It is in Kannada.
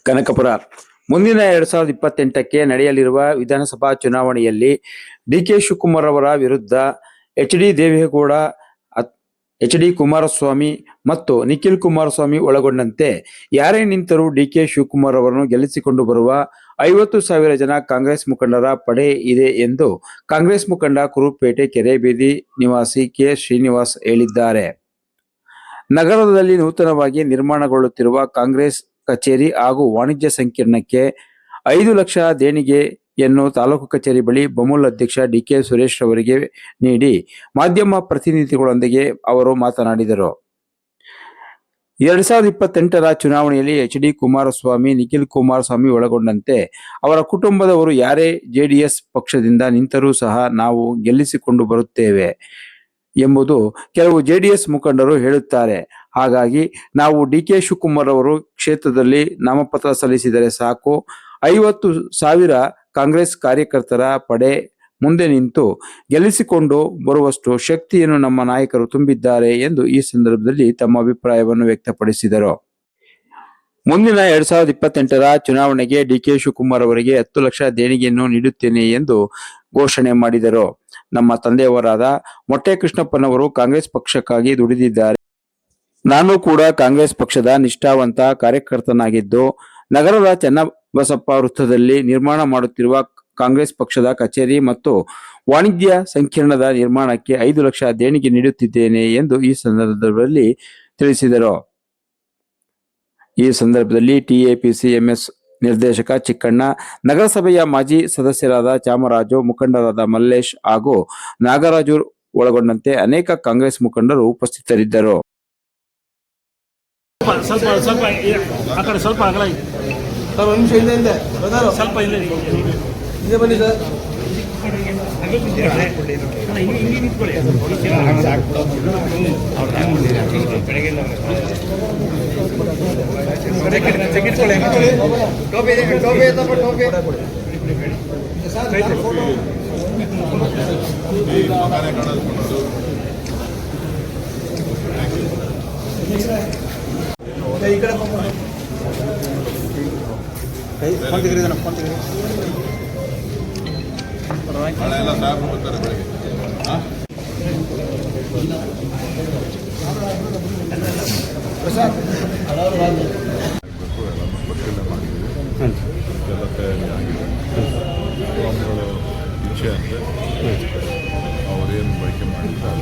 ಕನಕಪುರ ಮುಂದಿನ 2028ಕ್ಕೆ ನಡೆಯಲಿರುವ ವಿಧಾನಸಭಾ ಚುನಾವಣೆಯಲ್ಲಿ ಡಿಕೆ ಶಿವಕುಮಾರ್ ಅವರ ವಿರುದ್ಧ ಎಚ್.ಡಿ. ದೇವೇಗೌಡ, ಎಚ್.ಡಿ. ಕುಮಾರಸ್ವಾಮಿ ಮತ್ತು ನಿಖಿಲ್ ಕುಮಾರಸ್ವಾಮಿ ಒಳಗೊಂಡಂತೆ ಯಾರೇ ನಿಂತರೂ ಡಿಕೆ ಶಿವಕುಮಾರ್ ಅವರನ್ನು ಗೆಲ್ಲಿಸಿಕೊಂಡು ಬರುವ 50,000 ಜನ ಕಾಂಗ್ರೆಸ್ ಮುಖಂಡರ ಪಡೆ ಇದೆ ಎಂದು ಕಾಂಗ್ರೆಸ್ ಮುಖಂಡ ಕುರುಪೇಟೆ ಕೆರೆಬೀದಿ ನಿವಾಸಿ ಕೆ. ಶ್ರೀನಿವಾಸ್ ಹೇಳಿದ್ದಾರೆ. ನಗರದಲ್ಲಿ ನೂತನವಾಗಿ ನಿರ್ಮಾಣಗೊಳ್ಳುತ್ತಿರುವ ಕಾಂಗ್ರೆಸ್ ಕಚೇರಿ ಹಾಗೂ ವಾಣಿಜ್ಯ ಸಂಕೀರ್ಣಕ್ಕೆ 5 ಲಕ್ಷ ದೇಣಿಗೆಯನ್ನು ತಾಲೂಕು ಕಚೇರಿ ಬಳಿ ಬಮೂಲ್ ಅಧ್ಯಕ್ಷ ಡಿಕೆ ಸುರೇಶ್ ಅವರಿಗೆ ನೀಡಿ ಮಾಧ್ಯಮ ಪ್ರತಿನಿಧಿಗಳೊಂದಿಗೆ ಅವರು ಮಾತನಾಡಿದರು. 2028ರ ಚುನಾವಣೆಯಲ್ಲಿ ಎಚ್.ಡಿ. ಕುಮಾರಸ್ವಾಮಿ, ನಿಖಿಲ್ ಕುಮಾರಸ್ವಾಮಿ ಒಳಗೊಂಡಂತೆ ಅವರ ಕುಟುಂಬದವರು ಯಾರೇ ಜೆಡಿಎಸ್ ಪಕ್ಷದಿಂದ ನಿಂತರೂ ಸಹ ನಾವು ಗೆಲ್ಲಿಸಿಕೊಂಡು ಬರುತ್ತೇವೆ ಎಂಬುದು ಕೆಲವು ಜೆಡಿಎಸ್ ಮುಖಂಡರು ಹೇಳುತ್ತಾರೆ. ಹಾಗಾಗಿ ನಾವು ಡಿಕೆ ಶಿವಕುಮಾರ್ ಅವರು ಕ್ಷೇತ್ರದಲ್ಲಿ ನಾಮಪತ್ರ ಸಲ್ಲಿಸಿದರೆ ಸಾಕು, 50,000 ಕಾಂಗ್ರೆಸ್ ಕಾರ್ಯಕರ್ತರ ಪಡೆ ಮುಂದೆ ನಿಂತು ಗೆಲ್ಲಿಸಿಕೊಂಡು ಬರುವಷ್ಟು ಶಕ್ತಿಯನ್ನು ನಮ್ಮ ನಾಯಕರು ತುಂಬಿದ್ದಾರೆ ಎಂದು ಈ ಸಂದರ್ಭದಲ್ಲಿ ತಮ್ಮ ಅಭಿಪ್ರಾಯವನ್ನು ವ್ಯಕ್ತಪಡಿಸಿದರು. ಮುಂದಿನ 2028ರ ಚುನಾವಣೆಗೆ ಡಿಕೆ ಶಿವಕುಮಾರ್ ಅವರಿಗೆ 10 ಲಕ್ಷ ದೇಣಿಗೆಯನ್ನು ನೀಡುತ್ತೇನೆ ಎಂದು ಘೋಷಣೆ ಮಾಡಿದರು. ನಮ್ಮ ತಂದೆಯವರಾದ ಮೊಟ್ಟೆ ಕೃಷ್ಣಪ್ಪನವರು ಕಾಂಗ್ರೆಸ್ ಪಕ್ಷಕ್ಕಾಗಿ ದುಡಿದಿದ್ದಾರೆ. ನಾನು ಕೂಡ ಕಾಂಗ್ರೆಸ್ ಪಕ್ಷದ ನಿಷ್ಠಾವಂತ ಕಾರ್ಯಕರ್ತನಾಗಿದ್ದು, ನಗರದ ಚನ್ನಬಸಪ್ಪ ವೃತ್ತದಲ್ಲಿ ನಿರ್ಮಾಣ ಮಾಡುತ್ತಿರುವ ಕಾಂಗ್ರೆಸ್ ಪಕ್ಷದ ಕಚೇರಿ ಮತ್ತು ವಾಣಿಜ್ಯ ಸಂಕೀರ್ಣದ ನಿರ್ಮಾಣಕ್ಕೆ 5 ಲಕ್ಷ ದೇಣಿಗೆ ನೀಡುತ್ತಿದ್ದೇನೆ ಎಂದು ಈ ಸಂದರ್ಭದಲ್ಲಿ ತಿಳಿಸಿದರು. ಈ ಸಂದರ್ಭದಲ್ಲಿ ಟಿಎಪಿಸಿಎಂಎಸ್ ನಿರ್ದೇಶಕ ಚಿಕ್ಕಣ್ಣ, ನಗರಸಭೆಯ ಮಾಜಿ ಸದಸ್ಯರಾದ ಚಾಮರಾಜು, ಮುಖಂಡರಾದ ಮಲ್ಲೇಶ್ ಹಾಗೂ ನಾಗರಾಜು ಒಳಗೊಂಡಂತೆ ಅನೇಕ ಕಾಂಗ್ರೆಸ್ ಮುಖಂಡರು ಉಪಸ್ಥಿತರಿದ್ದರು. ಇಚ್ಛೆ ಅಂತೆ ಅವರೇನು ಬಳಕೆ ಮಾಡಿದ್ದಾರೆ.